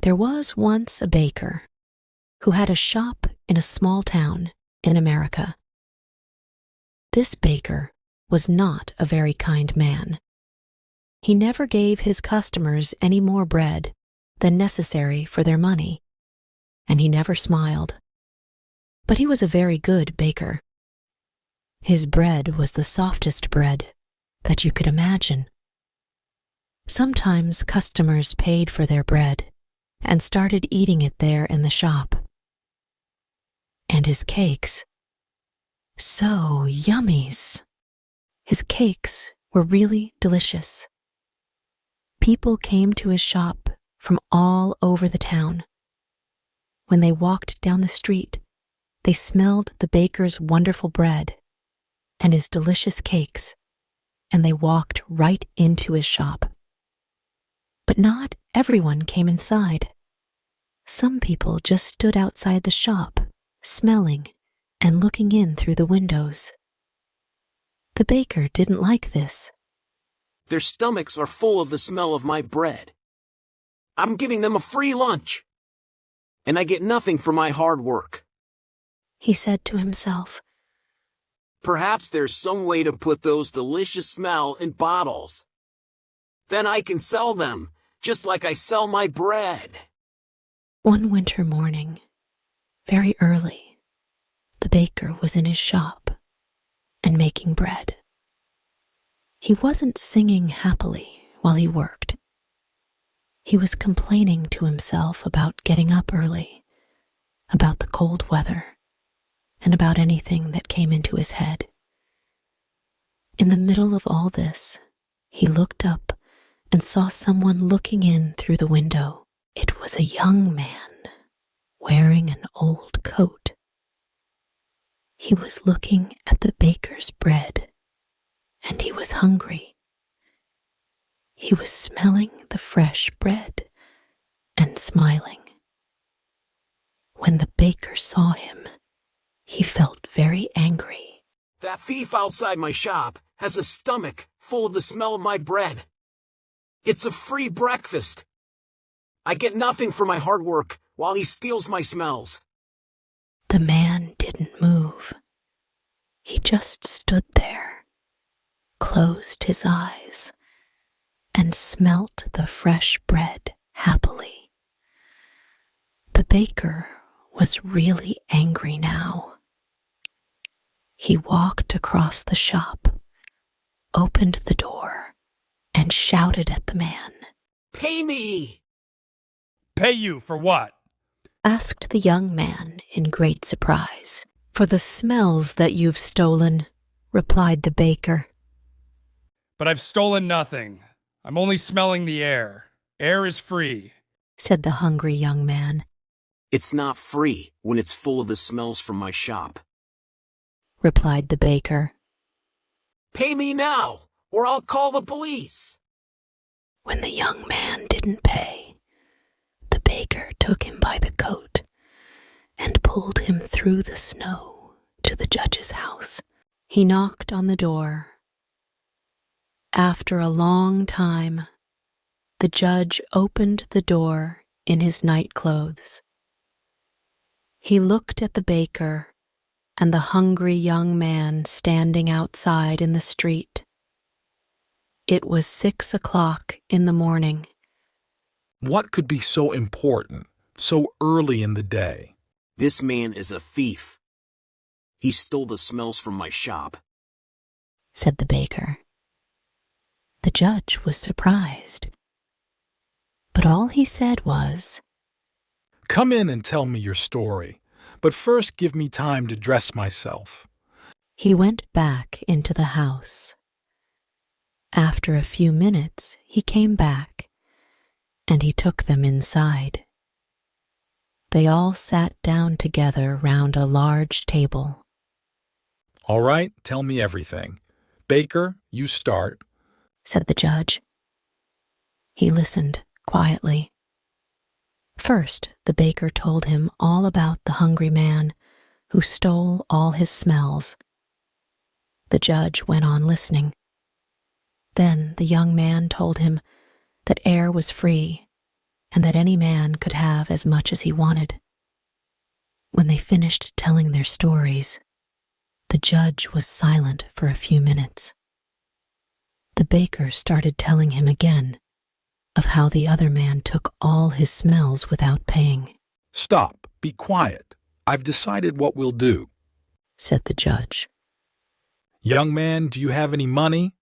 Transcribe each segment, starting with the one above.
There was once a baker who had a shop in a small town in America. This baker was not a very kind man. He never gave his customers any more bread than necessary for their money, and he never smiled. But he was a very good baker. His bread was the softest bread that you could imagine. Sometimes customers paid for their bread and started eating it there in the shop. And his cakes, so yummies. His cakes were really delicious. People came to his shop from all over the town. When they walked down the street, they smelled the baker's wonderful bread and his delicious cakes, and they walked right into his shop. But not everyone came inside. Some people just stood outside the shop, smelling and looking in through the windows. The baker didn't like this. Their stomachs are full of the smell of my bread. I'm giving them a free lunch, and I get nothing for my hard work. He said to himself. Perhaps there's some way to put those delicious smell in bottles. Then I can sell them, just like I sell my bread. One winter morning, very early, the baker was in his shop and making bread. He wasn't singing happily while he worked. He was complaining to himself about getting up early, about the cold weather, and about anything that came into his head. In the middle of all this, he looked up and saw someone looking in through the window. It was a young man wearing an old coat. He was looking at the baker's bread, and he was hungry. He was smelling the fresh bread and smiling. When the baker saw him, he felt very angry. That thief outside my shop has a stomach full of the smell of my bread. It's a free breakfast. I get nothing for my hard work while he steals my smells. The man didn't move. He just stood there, closed his eyes, and smelt the fresh bread happily. The baker was really angry now. He walked across the shop, opened the door, and shouted at the man. Pay me! Pay you for what? Asked the young man in great surprise. For the smells that you've stolen, replied the baker. But I've stolen nothing. I'm only smelling the air. Air is free, said the hungry young man. It's not free when it's full of the smells from my shop, replied the baker. Pay me now, or I'll call the police. When the young man didn't pay, the baker took him by the coat and pulled him through the snow to the judge's house. He knocked on the door. After a long time, the judge opened the door in his night clothes. He looked at the baker and the hungry young man standing outside in the street. It was 6 o'clock in the morning. What could be so important, so early in the day? This man is a thief. He stole the smells from my shop, said the baker. The judge was surprised, but all he said was, Come in and tell me your story, but first give me time to dress myself. He went back into the house. After a few minutes, he came back, and he took them inside. They all sat down together round a large table. All right, tell me everything. Baker, you start, said the judge. He listened quietly. First, the baker told him all about the hungry man who stole all his smells. The judge went on listening. Then the young man told him that air was free and that any man could have as much as he wanted. When they finished telling their stories, the judge was silent for a few minutes. The baker started telling him again of how the other man took all his smells without paying. "Stop, be quiet. I've decided what we'll do," said the judge. "Young man, do you have any money?"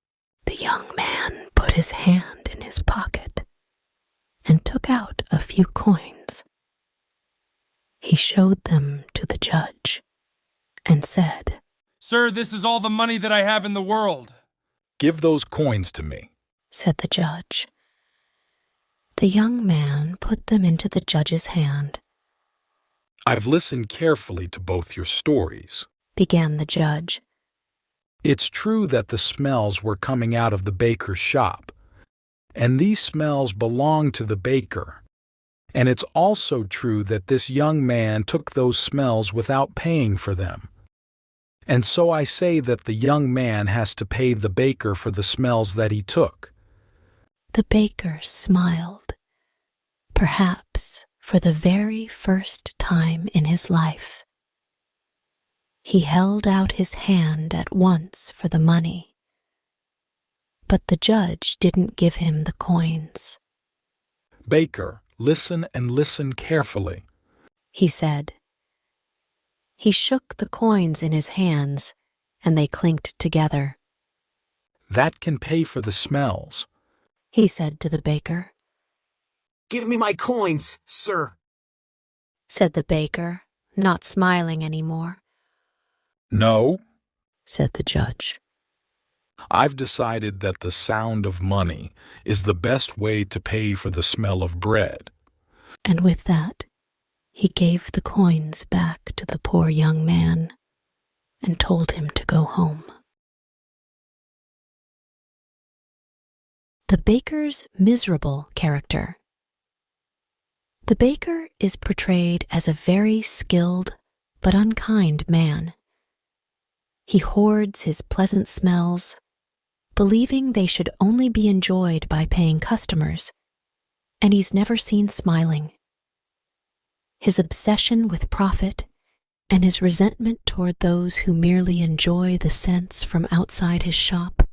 The young man put his hand in his pocket and took out a few coins. He showed them to the judge and said, "Sir, this is all the money that I have in the world." "Give those coins to me," said the judge. The young man put them into the judge's hand. "I've listened carefully to both your stories," began the judge. "It's true that the smells were coming out of the baker's shop, and these smells belong to the baker. And it's also true that this young man took those smells without paying for them. And so I say that the young man has to pay the baker for the smells that he took." The baker smiled, perhaps for the very first time in his life. He held out his hand at once for the money, but the judge didn't give him the coins. "Baker, listen and listen carefully," he said. He shook the coins in his hands, and they clinked together. "That can pay for the smells," he said to the baker. Give me my coins, sir, said the baker, not smiling anymore. "No," said the judge. "I've decided that the sound of money is the best way to pay for the smell of bread." And with that, he gave the coins back to the poor young man and told him to go home. The baker's miserable character. The baker is portrayed as a very skilled but unkind man. He hoards his pleasant smells, believing they should only be enjoyed by paying customers, and he's never seen smiling. His obsession with profit and his resentment toward those who merely enjoy the scents from outside his shop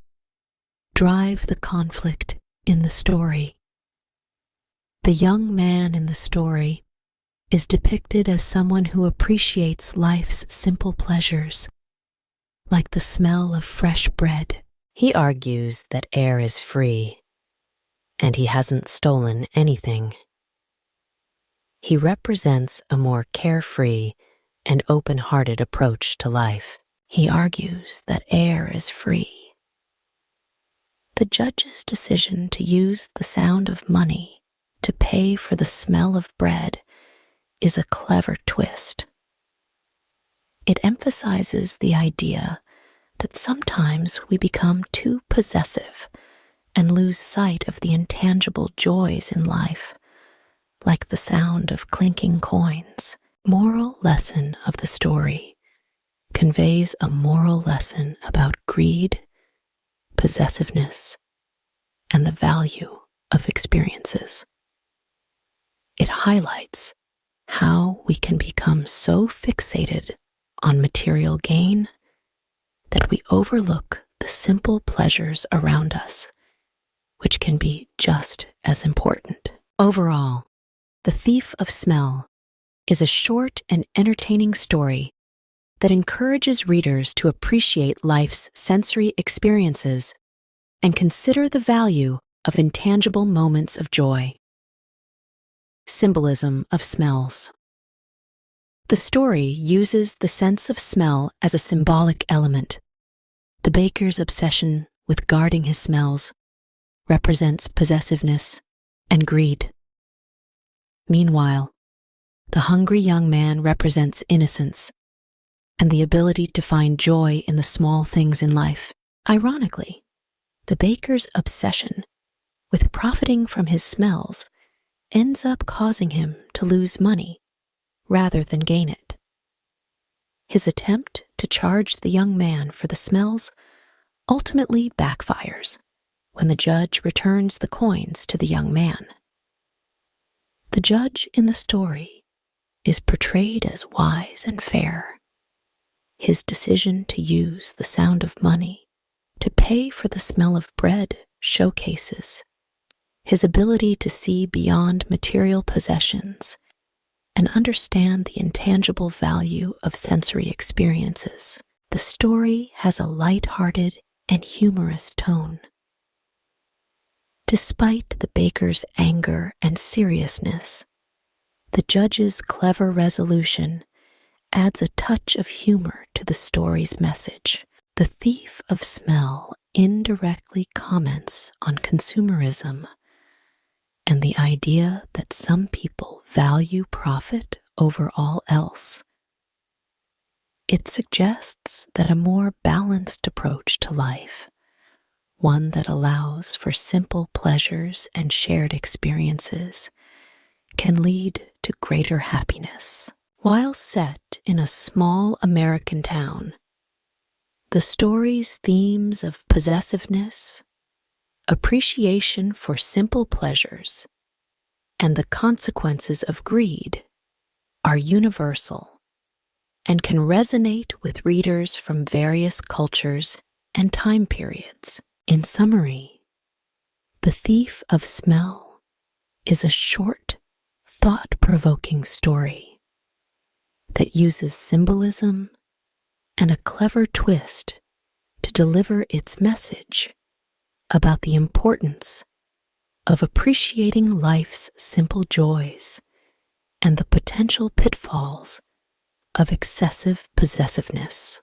drive the conflict in the story. The young man in the story is depicted as someone who appreciates life's simple pleasures, like the smell of fresh bread. He argues that air is free, and he hasn't stolen anything. He represents a more carefree and open-hearted approach to life. He argues that air is free. The judge's decision to use the sound of money to pay for the smell of bread is a clever twist. It emphasizes the idea that sometimes we become too possessive and lose sight of the intangible joys in life, like the sound of clinking coins. Moral lesson of the story conveys a moral lesson about greed, possessiveness, and the value of experiences. It highlights how we can become so fixated on material gain that we overlook the simple pleasures around us, which can be just as important. Overall, The Thief of Smell is a short and entertaining story that encourages readers to appreciate life's sensory experiences and consider the value of intangible moments of joy. Symbolism of smells. The story uses the sense of smell as a symbolic element. The baker's obsession with guarding his smells represents possessiveness and greed. Meanwhile, the hungry young man represents innocence and the ability to find joy in the small things in life. Ironically, the baker's obsession with profiting from his smells ends up causing him to lose money rather than gain it. His attempt to charge the young man for the smells ultimately backfires when the judge returns the coins to the young man. The judge in the story is portrayed as wise and fair. His decision to use the sound of money to pay for the smell of bread showcases his ability to see beyond material possessions and understand the intangible value of sensory experiences. The story has a light-hearted and humorous tone. Despite the baker's anger and seriousness, the judge's clever resolution adds a touch of humor to the story's message. The thief of smell indirectly comments on consumerism and the idea that some people value profit over all else. It suggests that a more balanced approach to life, one that allows for simple pleasures and shared experiences, can lead to greater happiness. While set in a small American town, the story's themes of possessiveness, appreciation for simple pleasures, and the consequences of greed are universal and can resonate with readers from various cultures and time periods. In summary, The Thief of Smell is a short, thought-provoking story that uses symbolism and a clever twist to deliver its message about the importance of appreciating life's simple joys and the potential pitfalls of excessive possessiveness.